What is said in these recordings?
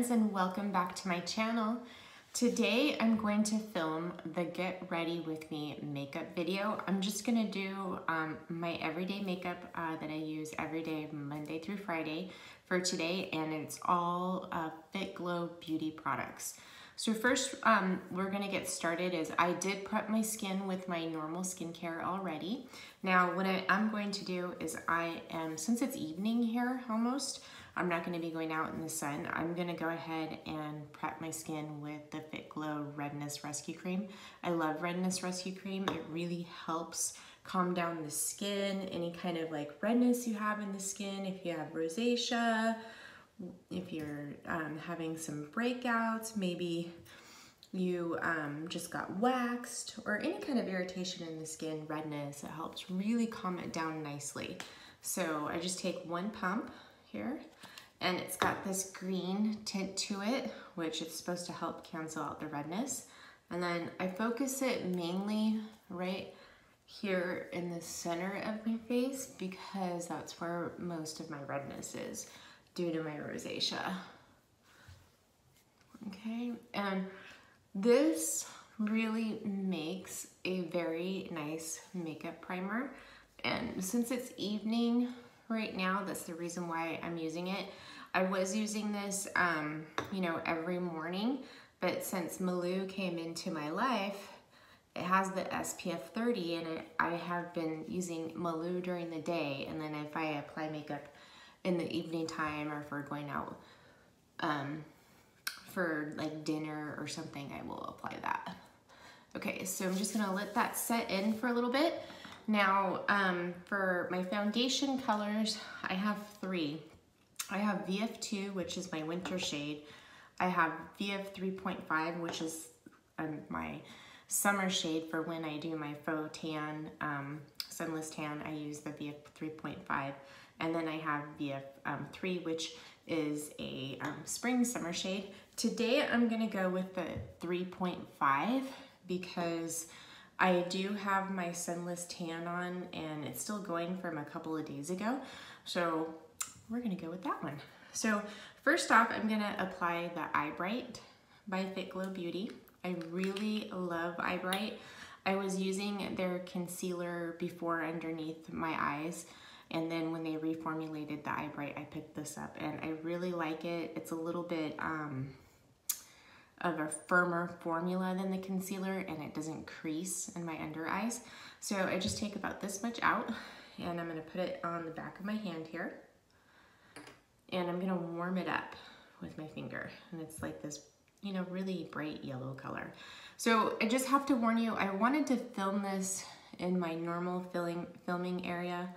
friends, and welcome back to my channel. Today I'm going to film the Get Ready With Me makeup video. I'm just gonna do my everyday makeup that I use every day, Monday through Friday for today, and it's all Fitglow Beauty products. So first, we're gonna get started is I did prep my skin with my normal skincare already. Now what I'm going to do is since it's evening here almost, I'm not gonna be going out in the sun. I'm gonna go ahead and prep my skin with the Fitglow Redness Rescue Cream. I love Redness Rescue Cream. It really helps calm down the skin, any kind of like redness you have in the skin, if you have rosacea, if you're having some breakouts, maybe you just got waxed, or any kind of irritation in the skin, redness, it helps really calm it down nicely. So I just take one pump here, and it's got this green tint to it, which is supposed to help cancel out the redness. And then I focus it mainly right here in the center of my face because that's where most of my redness is due to my rosacea. Okay, and this really makes a very nice makeup primer. And since it's evening right now, that's the reason why I'm using it. I was using this, you know, every morning, but since Mahalo came into my life, it has the SPF 30 in it. I have been using Mahalo during the day, and then if I apply makeup in the evening time or for going out for like dinner or something, I will apply that. Okay, so I'm just gonna let that set in for a little bit. Now, for my foundation colors, I have three. I have VF2, which is my winter shade. I have VF 3.5, which is my summer shade for when I do my faux tan, sunless tan. I use the VF 3.5. And then I have VF 3, which is a spring summer shade. Today I'm gonna go with the 3.5 because I do have my sunless tan on and it's still going from a couple of days ago. So we're gonna go with that one. So first off, I'm gonna apply the Eye Bright by Fitglow Beauty. I really love Eye Bright. I was using their concealer before underneath my eyes, and then when they reformulated the Eye Bright, I picked this up and I really like it. It's a little bit of a firmer formula than the concealer, and it doesn't crease in my under eyes. So I just take about this much out, and I'm gonna put it on the back of my hand here, and I'm gonna warm it up with my finger. And it's like this, you know, really bright yellow color. So I just have to warn you, I wanted to film this in my normal filming area,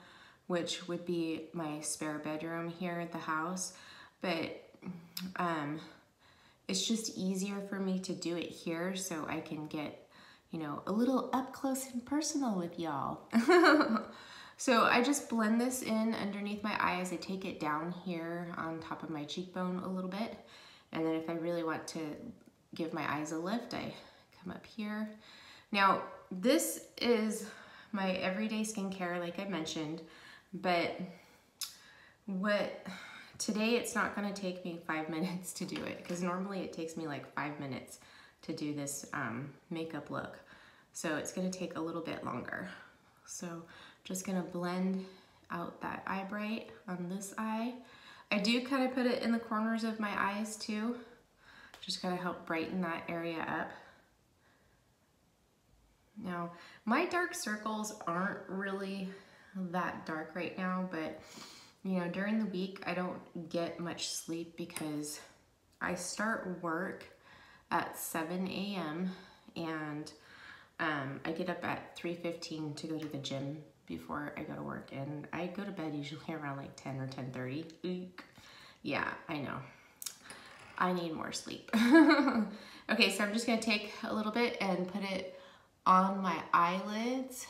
which would be my spare bedroom here at the house, but it's just easier for me to do it here so I can get, you know, a little up close and personal with y'all. So I just blend this in underneath my eyes. I take it down here on top of my cheekbone a little bit. And then if I really want to give my eyes a lift, I come up here. Now, this is my everyday skincare, like I mentioned, but today it's not gonna take me 5 minutes to do it, because normally it takes me like 5 minutes to do this makeup look. So it's gonna take a little bit longer. So just gonna blend out that Eye Bright on this eye. I do kind of put it in the corners of my eyes too, just kind of help brighten that area up. Now, my dark circles aren't really that dark right now, but you know, during the week I don't get much sleep because I start work at 7 a.m. and I get up at 3:15 to go to the gym before I go to work, and I go to bed usually around like 10 or 10:30. Yeah, I know. I need more sleep. Okay, so I'm just gonna take a little bit and put it on my eyelids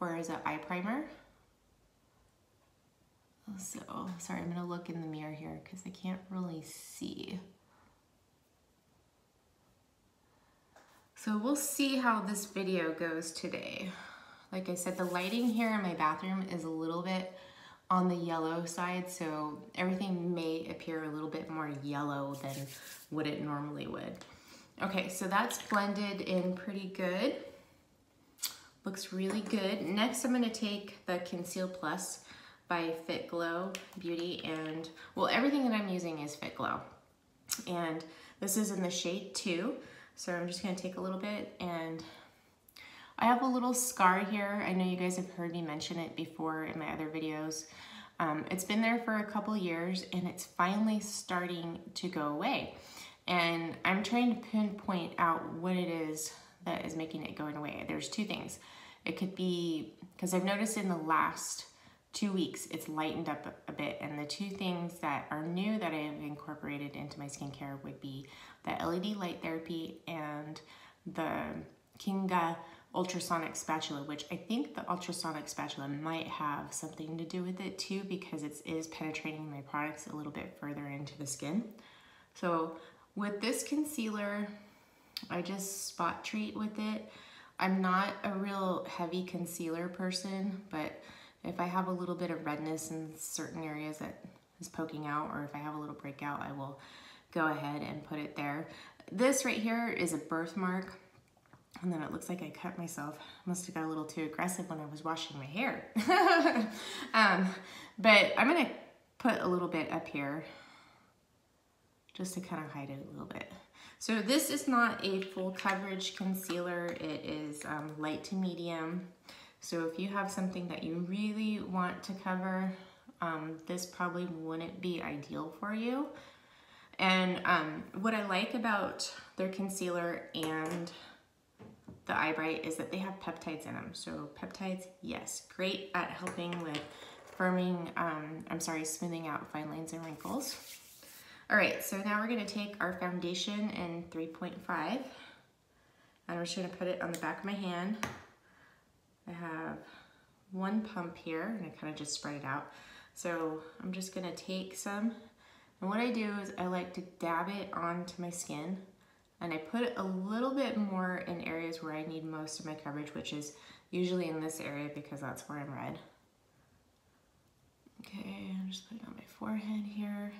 as an eye primer. So, sorry, I'm gonna look in the mirror here because I can't really see. So we'll see how this video goes today. Like I said, the lighting here in my bathroom is a little bit on the yellow side, so everything may appear a little bit more yellow than what it normally would. Okay, so that's blended in pretty good. Looks really good. Next, I'm gonna take the Conceal Plus by Fitglow Beauty, and well, everything that I'm using is Fitglow. And this is in the shade 2, so I'm just gonna take a little bit, and I have a little scar here. I know you guys have heard me mention it before in my other videos. It's been there for a couple years, and it's finally starting to go away. And I'm trying to pinpoint out what it is that is making it going away. There's two things. It could be, because I've noticed in the last 2 weeks, it's lightened up a bit. And the two things that are new that I have incorporated into my skincare would be the LED light therapy and the Kinga ultrasonic spatula, which I think the ultrasonic spatula might have something to do with it too, because it is penetrating my products a little bit further into the skin. So with this concealer, I just spot treat with it. I'm not a real heavy concealer person, but if I have a little bit of redness in certain areas that is poking out, or if I have a little breakout, I will go ahead and put it there. This right here is a birthmark. And then it looks like I cut myself. Must have got a little too aggressive when I was washing my hair. But I'm gonna put a little bit up here just to kind of hide it a little bit. So this is not a full coverage concealer. It is light to medium. So if you have something that you really want to cover, this probably wouldn't be ideal for you. And what I like about their concealer and the Eye Bright is that they have peptides in them. So peptides, yes, great at helping with smoothing out fine lines and wrinkles. All right, so now we're gonna take our foundation in 3.5, and we're just gonna put it on the back of my hand. I have one pump here, and I kind of just spread it out. So I'm just gonna take some, and what I do is I like to dab it onto my skin, and I put a little bit more in areas where I need most of my coverage, which is usually in this area because that's where I'm red. Okay, I'm just putting it on my forehead here.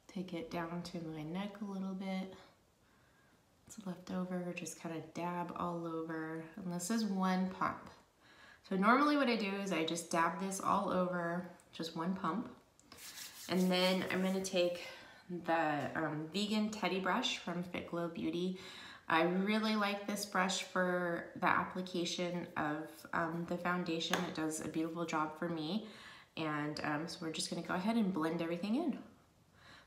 Take it down to my neck a little bit. It's left over, just kind of dab all over. And this is one pump. So normally what I do is I just dab this all over, just one pump. And then I'm gonna take the vegan teddy brush from Fitglow Beauty. I really like this brush for the application of the foundation. It does a beautiful job for me. And so we're just gonna go ahead and blend everything in.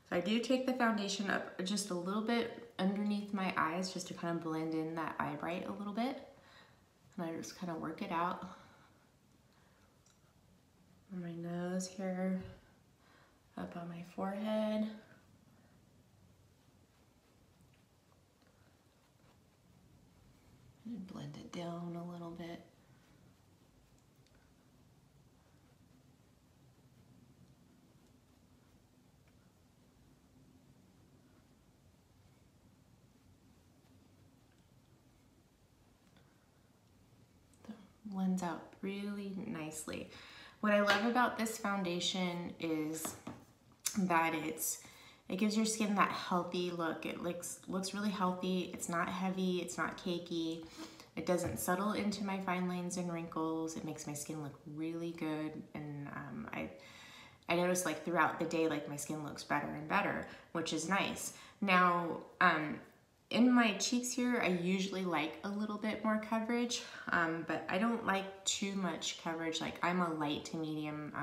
So I do take the foundation up just a little bit underneath my eyes just to kind of blend in that eye bright a little bit. And I just kind of work it out on my nose here, up on my forehead. And blend it down a little bit. Blends out really nicely. What I love about this foundation is that it gives your skin that healthy look. It looks really healthy. It's not heavy, it's not cakey. It doesn't settle into my fine lines and wrinkles. It makes my skin look really good. And I notice like throughout the day, like my skin looks better and better, which is nice. Now, in my cheeks here, I usually like a little bit more coverage, but I don't like too much coverage. Like I'm a light to medium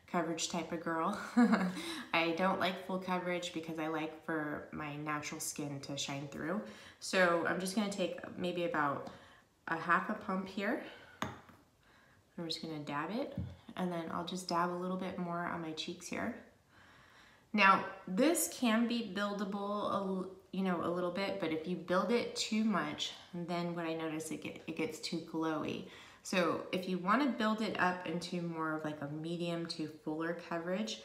coverage type of girl. I don't like full coverage because I like for my natural skin to shine through. So I'm just gonna take maybe about a half a pump here. I'm just gonna dab it, and then I'll just dab a little bit more on my cheeks here. Now, this can be buildable, a little bit, but if you build it too much, then what I notice, it gets too glowy. So if you want to build it up into more of like a medium to fuller coverage,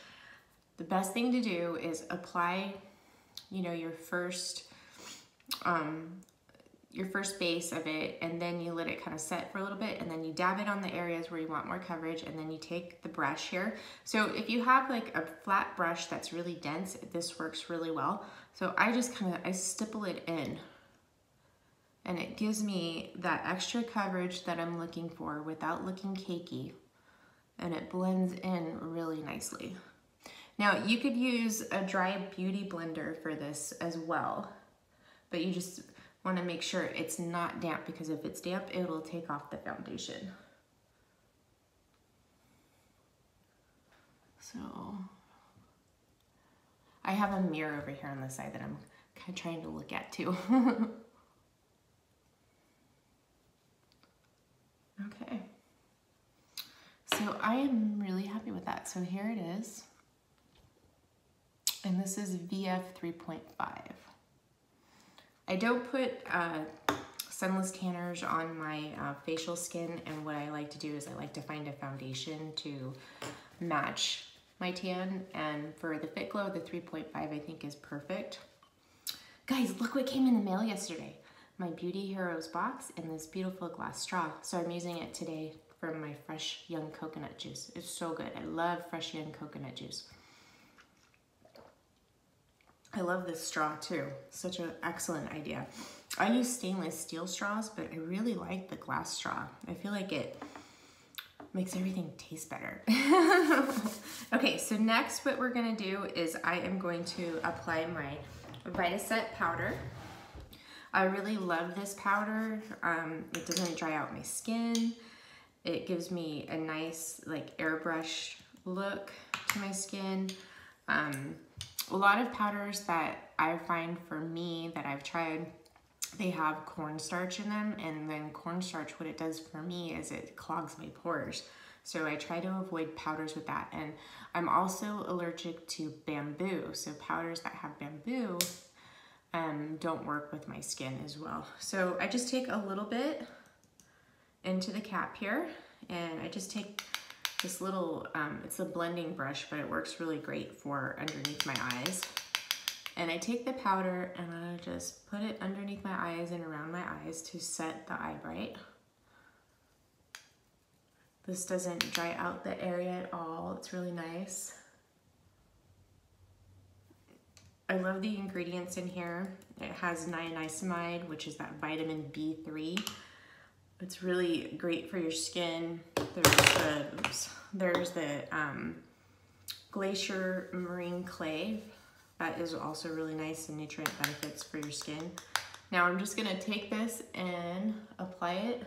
the best thing to do is apply, your first your first base of it, and then you let it kind of set for a little bit, and then you dab it on the areas where you want more coverage, and then you take the brush here. So if you have like a flat brush that's really dense, this works really well. So I just I stipple it in, and it gives me that extra coverage that I'm looking for without looking cakey, and it blends in really nicely. Now you could use a dry beauty blender for this as well, but you just want to make sure it's not damp, because if it's damp, it'll take off the foundation. So I have a mirror over here on the side that I'm kind of trying to look at too. Okay. So I am really happy with that. So here it is. And this is VF 3.5. I don't put sunless tanners on my facial skin, and what I like to do is I like to find a foundation to match my tan, and for the Fitglow, the 3.5 I think is perfect. Guys, look what came in the mail yesterday. My Beauty Heroes box and this beautiful glass straw. So I'm using it today from my fresh young coconut juice. It's so good. I love fresh young coconut juice. I love this straw too. Such an excellent idea. I use stainless steel straws, but I really like the glass straw. I feel like it makes everything taste better. Okay, so next what we're gonna do is I am going to apply my Vitaset powder. I really love this powder. It doesn't dry out my skin. It gives me a nice like airbrush look to my skin. A lot of powders that I find for me that I've tried, they have cornstarch in them, and then cornstarch, what it does for me is it clogs my pores. So I try to avoid powders with that. And I'm also allergic to bamboo. So powders that have bamboo don't work with my skin as well. So I just take a little bit into the cap here, and I just take this little, it's a blending brush, but it works really great for underneath my eyes. And I take the powder and I just put it underneath my eyes and around my eyes to set the eye bright. This doesn't dry out the area at all. It's really nice. I love the ingredients in here. It has niacinamide, which is that vitamin B3. It's really great for your skin. There's the glacier marine clay. That is also really nice and nutrient benefits for your skin. Now I'm just gonna take this and apply it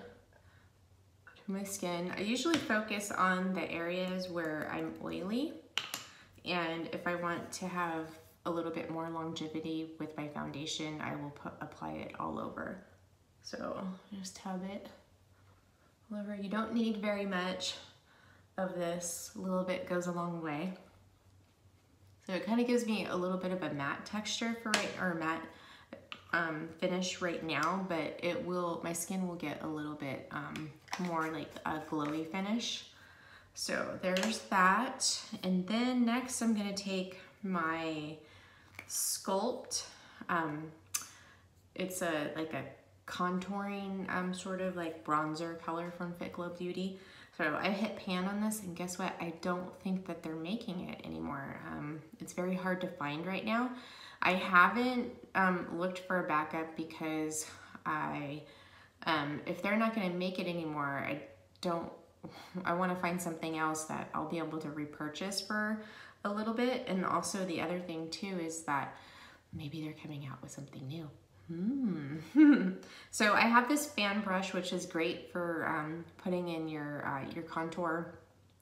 to my skin. I usually focus on the areas where I'm oily, and if I want to have a little bit more longevity with my foundation, I will apply it all over. So just have it all over. You don't need very much of this. A little bit goes a long way. So it kind of gives me a little bit of a matte texture for matte finish right now, but it will, my skin will get a little bit more like a glowy finish. So there's that. And then next I'm gonna take my Sculpt. It's like a contouring sort of like bronzer color from Fitglow Beauty. So I hit pan on this, and guess what? I don't think that they're making it anymore. It's very hard to find right now. I haven't looked for a backup because if they're not gonna make it anymore, I wanna find something else that I'll be able to repurchase for a little bit. And also the other thing too is that maybe they're coming out with something new. So I have this fan brush, which is great for putting in your contour.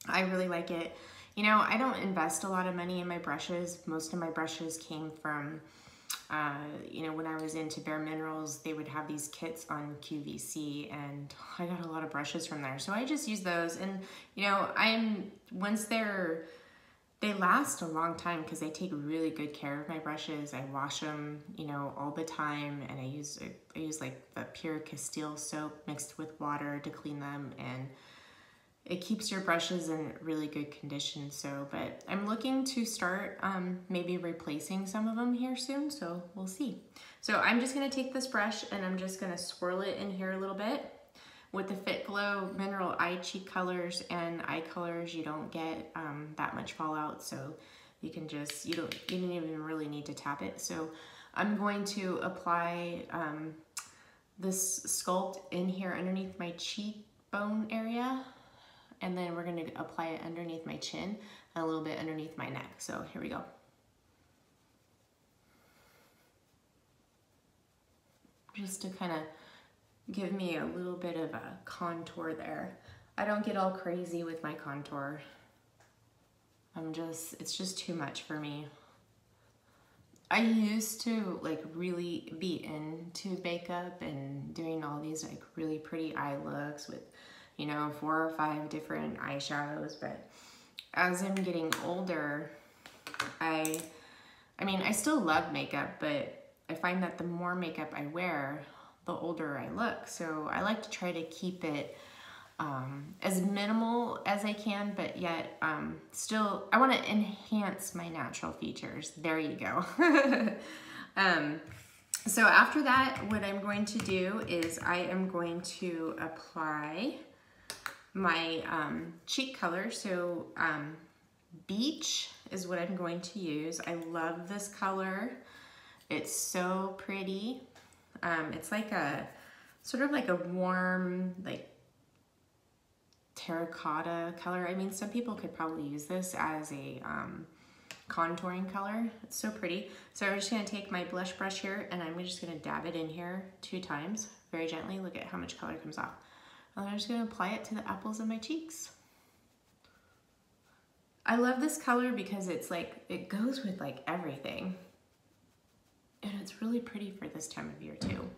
I really like it. You know, I don't invest a lot of money in my brushes. Most of my brushes came from, you know, when I was into Bare Minerals, they would have these kits on QVC, and I got a lot of brushes from there. So I just use those, and you know, they last a long time because I take really good care of my brushes. I wash them, you know, all the time, and I use like the pure Castile soap mixed with water to clean them, and it keeps your brushes in really good condition. So, but I'm looking to start maybe replacing some of them here soon, so we'll see. So I'm just gonna take this brush and I'm just gonna swirl it in here a little bit. With the Fitglow Mineral Eye Cheek Colors and eye colors, you don't get that much fallout, so you can just, you don't even really need to tap it. So I'm going to apply this sculpt in here underneath my cheekbone area, and then we're gonna apply it underneath my chin and a little bit underneath my neck. So here we go. Just to kind of give me a little bit of a contour there. I don't get all crazy with my contour. It's just too much for me. I used to like really be into makeup and doing all these like really pretty eye looks with, you know, 4 or 5 different eyeshadows, but as I'm getting older, I mean, I still love makeup, but I find that the more makeup I wear, the older I look. So I like to try to keep it as minimal as I can, but yet still, I want to enhance my natural features. There you go. So after that, what I'm going to do is I am going to apply my cheek color. So Beach is what I'm going to use. I love this color. It's so pretty. It's like a sort of like a warm, like terracotta color. I mean, some people could probably use this as a contouring color. It's so pretty. So I'm just gonna take my blush brush here and I'm just gonna dab it in here 2 times, very gently. Look at how much color comes off. And I'm just gonna apply it to the apples of my cheeks. I love this color because it's like, it goes with like everything. And it's really pretty for this time of year too.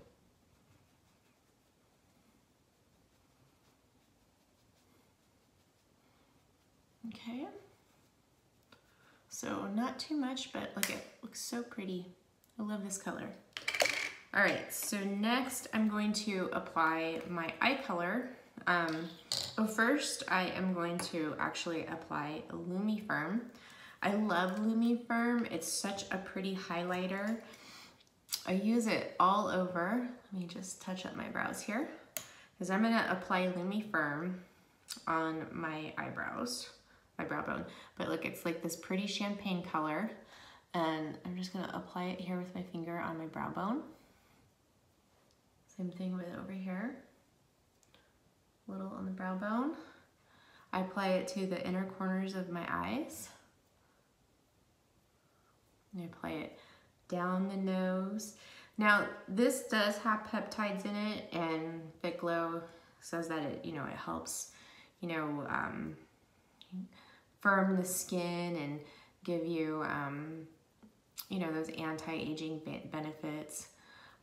Okay. So not too much, but look, it looks so pretty. I love this color. All right, so next I'm going to apply my eye color. First I am going to actually apply a Lumifirm. I love Lumifirm. It's such a pretty highlighter. I use it all over. Let me just touch up my brows here, because I'm gonna apply Lumifirm on my eyebrows, my brow bone. But look, it's like this pretty champagne color, and I'm just gonna apply it here with my finger on my brow bone. Same thing with over here, a little on the brow bone. I apply it to the inner corners of my eyes. And I apply it down the nose. Now, this does have peptides in it, and Fitglow says that it, it helps, firm the skin and give you, those anti-aging benefits.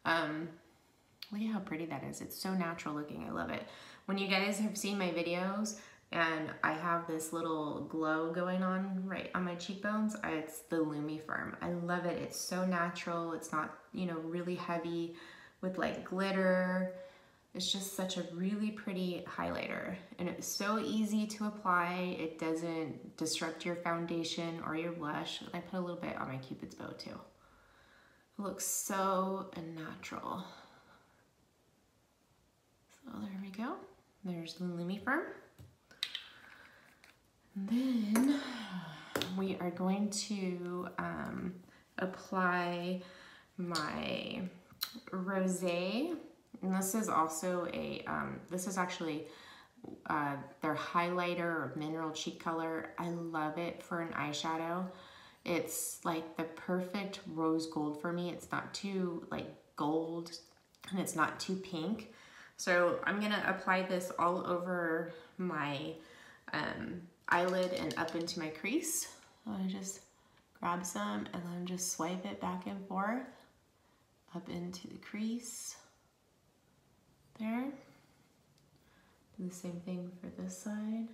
Look at how pretty that is. It's so natural looking. I love it. When you guys have seen my videos and I have this little glow going on right on my cheekbones, it's the Lumifirm. I love it. It's so natural. It's not, really heavy with like glitter. It's just such a really pretty highlighter, and it's so easy to apply. It doesn't disrupt your foundation or your blush. I put a little bit on my Cupid's bow too. It looks so natural. So there we go. There's the Lumifirm. Then we are going to apply my rosé, and this is also a this is actually their highlighter or mineral cheek color. I love it for an eyeshadow. It's like the perfect rose gold for me. It's not too like gold, and it's not too pink. So I'm gonna apply this all over my eyelid and up into my crease. I just grab some and then just swipe it back and forth up into the crease there. Do the same thing for this side.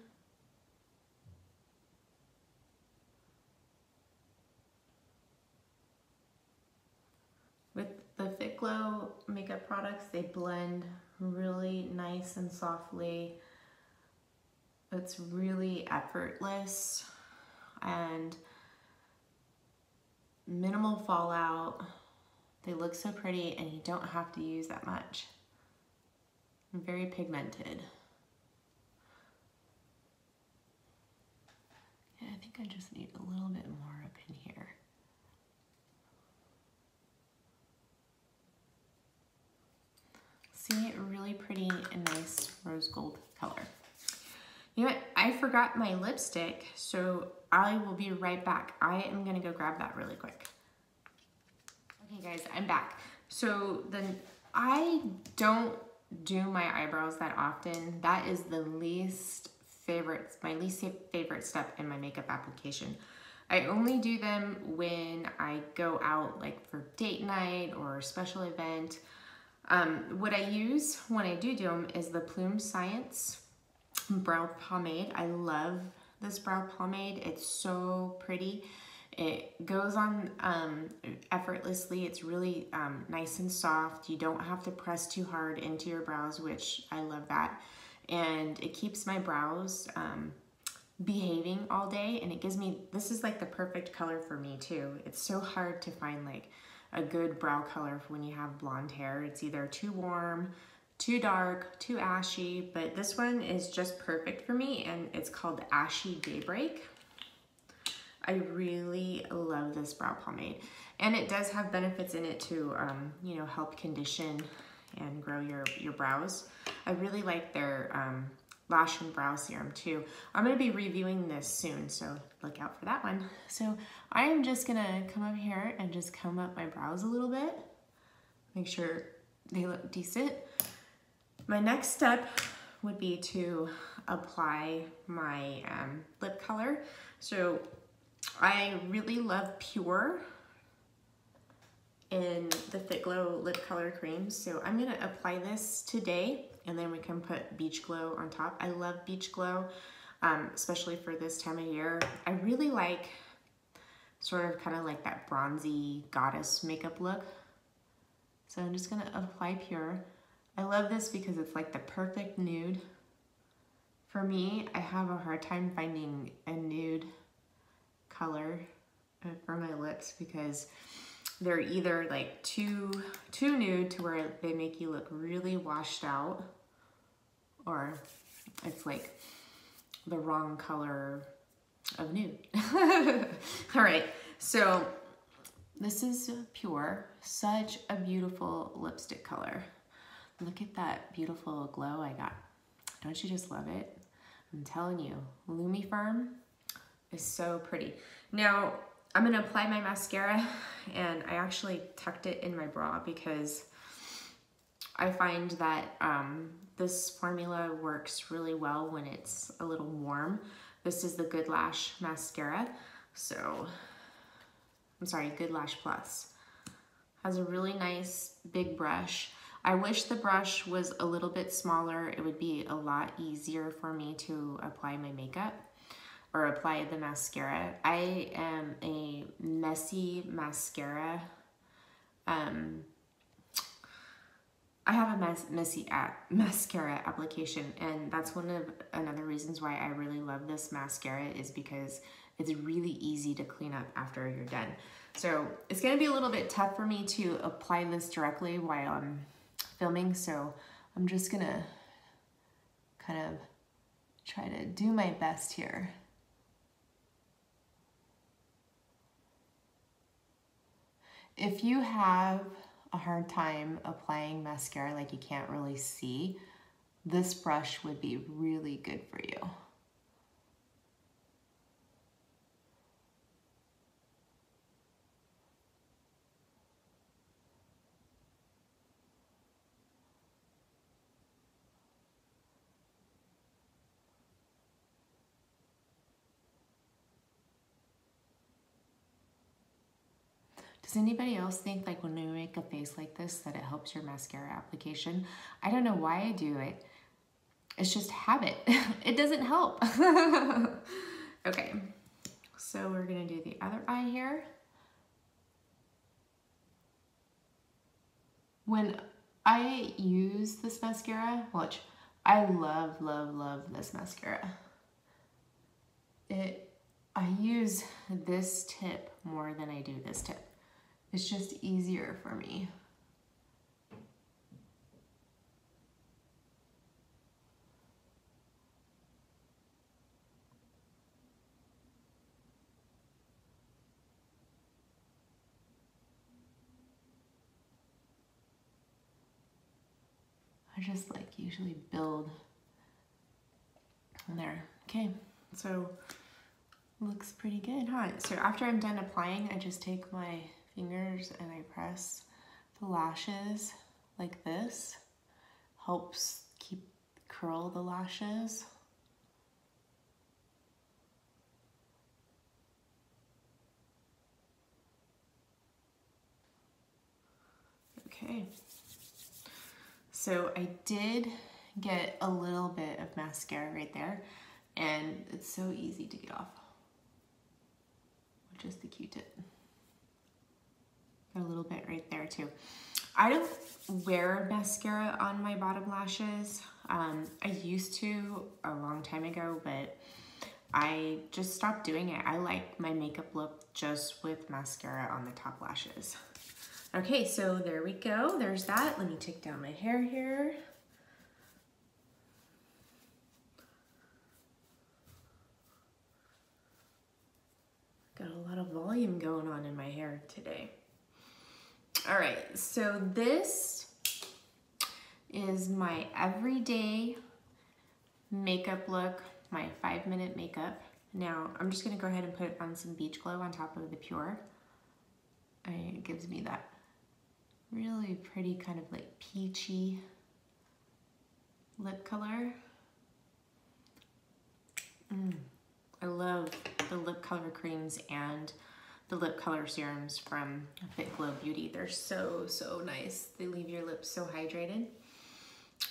With the Fitglow makeup products, they blend really nice and softly. It's really effortless and minimal fallout. They look so pretty and you don't have to use that much. Very pigmented. Yeah, I think I just need a little bit more up in here. See, really pretty and nice rose gold color. You know what? I forgot my lipstick, so I will be right back. I am gonna go grab that really quick. Okay guys, I'm back. So I don't do my eyebrows that often. That is the least favorite, my least favorite step in my makeup application. I only do them when I go out, like for date night or a special event. What I use when I do them is the Plume Science brow pomade. I love this brow pomade. It's so pretty. It goes on effortlessly. It's really nice and soft. You don't have to press too hard into your brows, which I love that. And it keeps my brows behaving all day, and it gives me, this is like the perfect color for me too. It's so hard to find like a good brow color for when you have blonde hair. It's either too warm, too dark, too ashy, but this one is just perfect for me, and it's called Ashy Daybreak. I really love this brow pomade, and it does have benefits in it to, you know, help condition and grow your brows. I really like their lash and brow serum too. I'm gonna be reviewing this soon, so look out for that one. So I am just gonna come up here and just comb up my brows a little bit, make sure they look decent. My next step would be to apply my lip color. So I really love Pure in the Fitglow lip color cream. So I'm gonna apply this today, and then we can put Beach Glow on top. I love Beach Glow, especially for this time of year. I really like sort of kind of like that bronzy goddess makeup look. So I'm just gonna apply Pure. I love this because it's like the perfect nude. For me, I have a hard time finding a nude color for my lips because they're either like too nude to where they make you look really washed out, or it's like the wrong color of nude. All right, so this is Pure, such a beautiful lipstick color. Look at that beautiful glow I got. Don't you just love it? I'm telling you, Lumifirm is so pretty. Now, I'm gonna apply my mascara, and I actually tucked it in my bra because I find that this formula works really well when it's a little warm. This is the Good Lash mascara. So, I'm sorry, Good Lash Plus. Has a really nice big brush. I wish the brush was a little bit smaller. It would be a lot easier for me to apply my makeup or apply the mascara. I am a messy mascara. I have a messy mascara application, and that's one of another reasons why I really love this mascara, is because it's really easy to clean up after you're done. So it's gonna be a little bit tough for me to apply this directly while I'm filming, so I'm just gonna kind of try to do my best here. If you have a hard time applying mascara, like you can't really see, this brush would be really good for you. Does anybody else think like when we make a face like this that it helps your mascara application? I don't know why I do it. It's just habit. It doesn't help. Okay, so we're gonna do the other eye here. When I use this mascara, watch, I love, love, love this mascara. I use this tip more than I do this tip. It's just easier for me. I just like usually build there. Okay, so looks pretty good, huh? So after I'm done applying, I just take my fingers and I press the lashes like this. Helps curl the lashes. Okay. So I did get a little bit of mascara right there, and it's so easy to get off. Just the Q-tip. Got a little bit right there too. I don't wear mascara on my bottom lashes. I used to a long time ago, but I just stopped doing it. I like my makeup look just with mascara on the top lashes. Okay, so there we go. There's that. Let me take down my hair here. Got a lot of volume going on in my hair today. All right, so this is my everyday makeup look, my 5-minute makeup. Now, I'm just gonna go ahead and put on some Beach Glow on top of the Pure. It gives me that really pretty kind of like peachy lip color. I love the lip color creams and the lip color serums from Fitglow Beauty. They're so, so nice. They leave your lips so hydrated.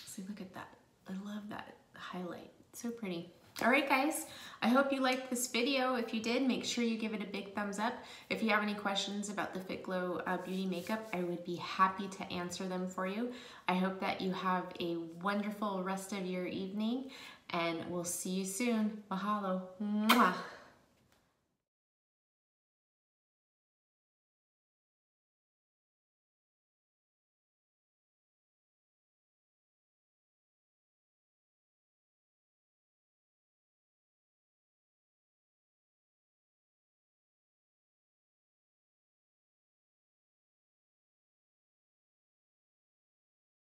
See, look at that. I love that highlight. So pretty. All right, guys, I hope you liked this video. If you did, make sure you give it a big thumbs up. If you have any questions about the Fitglow Beauty makeup, I would be happy to answer them for you. I hope that you have a wonderful rest of your evening, and we'll see you soon. Mahalo. Mwah.